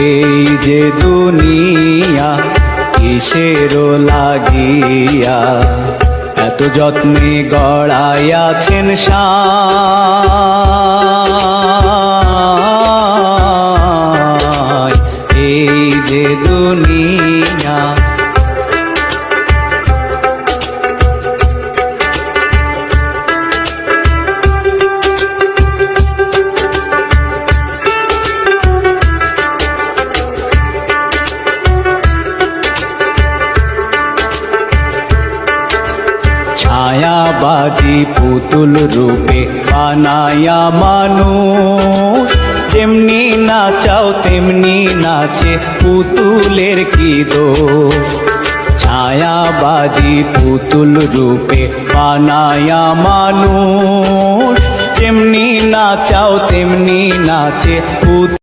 এই যে দুনিয়া কিসের লাগিয়া এত যত্নে গড়াইয়াছেন সায়। এই যে দুনিয়া ছায়াবাজি পুতুল রূপে বানায়া মানুষ, যেমনি নাচাও তেমনি নাচে পুতুলের কি দোষ। ছায়াবাজি পুতুল রূপে বানায়া মানুষ, যেমনি নাচাও তেমনি নাচে পুতুল।